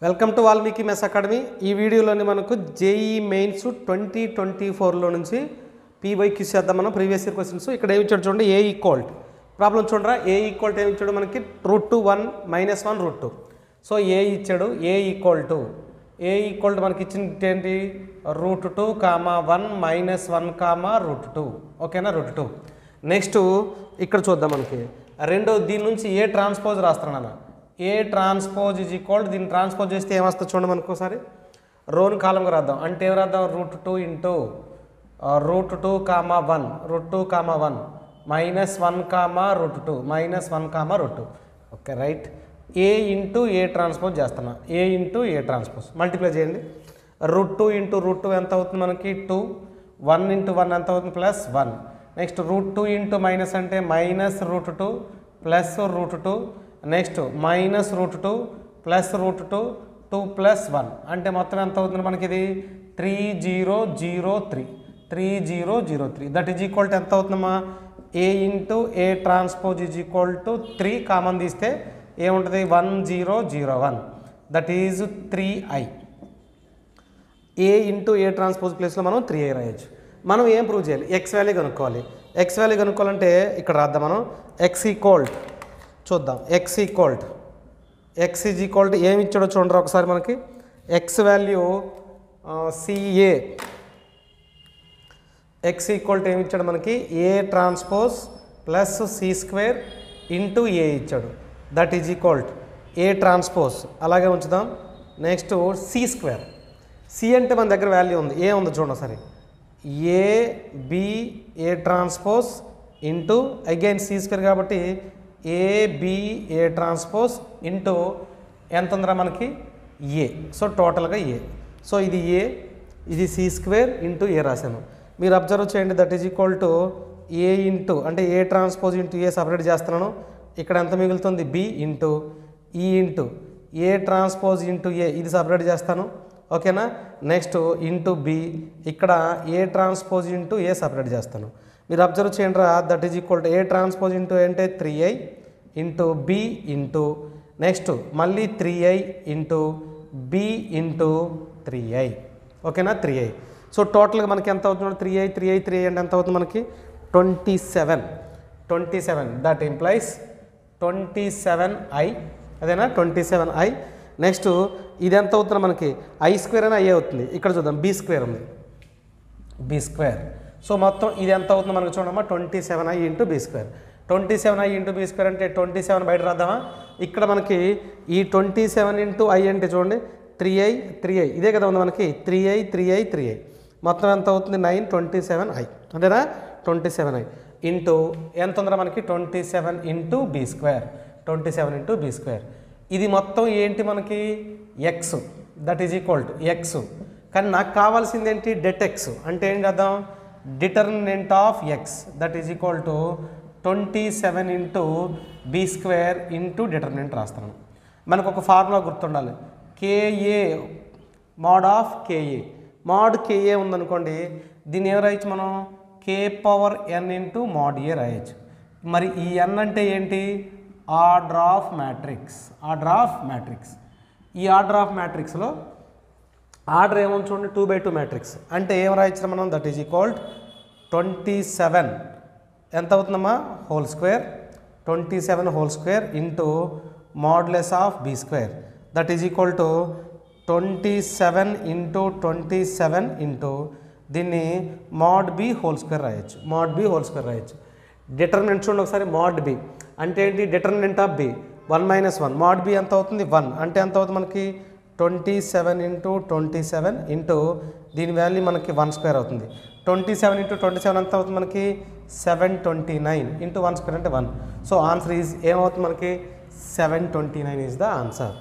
Welcome to Valmiki mess academy. ఈ వీడియోలోని మనకు జేఈ మెయిన్స్ 2024లో నుంచి పీవైక్యూస్ చేద్దాం. మనం ప్రీవియస్ ఇయర్ క్వశ్చన్స్ ఇక్కడ ఏమి ఇచ్చాడు చూడండి. ఏ ఈక్వల్ ప్రాబ్లం చూడరా. ఏ ఈక్వల్ ఏమి ఇచ్చాడు మనకి √1 -1 √2. సో ఏ ఇచ్చాడు. ఏ ఈక్వల్ టు మనకి ఇచ్చిన ఏంటి √2, 1 -1, √2. ఓకేనా, √2. నెక్స్ట్ ఇక్కడ చూద్దాం. మనకి రెండో దీని నుంచి ఏ ట్రాన్స్పోజ్ రాస్తున్నాను. ఏ ట్రాన్స్పోజ్ ఈజ్ ఈక్వల్, దీన్ని ట్రాన్స్పోజ్ చేస్తే ఏమొస్తుంది చూడండి. మనకు ఒకసారి రోని కాలంగా రాద్దాం. అంటే ఏం రాద్దాం, √2 into √2, 1 √2, 1 -1, √2 -1, okay right. A into A transpose చేస్తున్నా. ఏ ఇంటూ ఏ ట్రాన్స్పోజ్ మల్టిప్లై చేయండి. √2 ఇంటూ √2 ఎంత అవుతుంది మనకి 2, 1 ఇంటూ 1 ఎంత అవుతుంది +1. నెక్స్ట్ √2 ఇంటూ మైనస్ అంటే -√2 +√2. నెక్స్ట్ -√2 +√2 2 + 1 అంటే మొత్తం ఎంత అవుతుంది మనకి ఇది 3003. దట్ ఈజ్ ఈక్వల్ టు ఎంత అవుతుందమ్మా. A into A transpose is equal to 3 common తీస్తే ఏముంటుంది 1001. That is 3i. A into A transpose ప్లేస్లో మనం 3i రాయొచ్చు. మనం ఏం ప్రూవ్ చేయాలి, ఎక్స్ వాల్యూ కనుక్కోవాలి. ఎక్స్ వాల్యూ కనుక్కోవాలంటే ఇక్కడ రాద్దాం మనం. ఎక్స్ ఈక్వల్ చూద్దాం. ఎక్స్ ఈజ్ ఈక్వల్ టు ఏమి ఇచ్చాడో చూడండి ఒకసారి. మనకి ఎక్స్ వాల్యూ సిఏ. ఎక్స్ ఈక్వల్ టు ఏమి ఇచ్చాడు మనకి A transpose plus C² into A ఇచ్చాడు. That is equal to A transpose అలాగే ఉంచుదాం. Next C². సి అంటే మన దగ్గర వాల్యూ ఉంది, ఏ ఉంది చూడండి ఒకసారి. ఏ ట్రాన్స్పోజ్ ఇంటూ అగైన్ C² కాబట్టి ఏ ట్రాన్స్పోజ్ ఇంటూ ఎంత ఉందిరా మనకి ఏ. సో టోటల్గా ఏ. సో ఇది ఏ, ఇది C² ఇంటూ ఏ రాశాను. మీరు అబ్జర్వ్ చేయండి. That is equal to A into అంటే A transpose into A separate చేస్తున్నాను. ఇక్కడ ఎంత మిగులుతుంది B into E into A transpose into A ఇది సపరేట్ చేస్తాను. ఓకేనా. నెక్స్ట్ ఇంటూ బి ఇక్కడ A transpose into A separate చేస్తాను. మీరు అబ్జర్వ్ చేయండి రా. That is equal to A transpose into అంటే 3i into B into next మళ్ళీ 3i into B into 3i. ఓకేనా, 3i. సో టోటల్గా మనకి ఎంత అవుతుంది 3i అంటే ఎంత అవుతుంది మనకి 27. That implies 27i. అదేనా 27i. నెక్స్ట్ ఇది ఎంత అవుతుంది మనకి I² అని i అవుతుంది. ఇక్కడ చూద్దాం B² ఉంది, B². సో మొత్తం ఇది ఎంత అవుతుంది మనకు చూడమ్మా 27i into B². 27i into B² అంటే 27 బయట రాద్దామా. ఇక్కడ మనకి ఈ 27 ఇంటూ i అంటే చూడండి 3i ఇదే కదా ఉంది మనకి 3i. మొత్తం ఎంత అవుతుంది 927i. అంతేనా 27i ఇంటూ ఎంత ఉందిరా మనకి 27 ఇంటూ B². ఇది మొత్తం ఏంటి మనకి X. That is equal to X. కానీ నాకు కావాల్సింది ఏంటి డెట్ ఎక్స్. అంటే ఏం చేద్దాం, determinant of X. That is equal to 27 into B² into determinant రాస్తాను. మనకు ఒక ఫార్ములా గుర్తుండాలి. KA mod of KA. Mod KA ఉందనుకోండి, దీన్ని ఏం రాయొచ్చు మనం K⁴n ఇంటూ మోడ్ A రాయొచ్చు. మరి ఈ n అంటే ఏంటి, ఆర్డర్ ఆఫ్ మ్యాట్రిక్స్. ఈ ఆర్డర్ ఆఫ్ మ్యాట్రిక్స్లో ఆర్డర్ ఏమని చూడండి 2/2 మ్యాట్రిక్స్. అంటే ఏం రాయొచ్చు మనం. దట్ ఈజ్ ఈక్వల్ 27 ఎంత అవుతుందమ్మా ² 27² into modulus of B². That is equal to 27 into 27 into దీన్ని మోడ్ B² రాయొచ్చు. డిటర్మినెంట్ చూడండి ఒకసారి. మోడ్ B అంటే ఏంటి, determinant of B 1 - 1. Mode B ఎంత అవుతుంది 1 అంటే ఎంత అవుతుంది మనకి 27 ఇంటూ 27 ఇంటూ దీని వాల్యూ మనకి 1² అవుతుంది. 27 ఇంటూ 27 ఎంత అవుతుంది మనకి 729 ఇంటూ 1² అంటే 1. సో ఆన్సర్ ఈజ్ ఏమవుతుంది మనకి 729 ఈజ్ ద ఆన్సర్.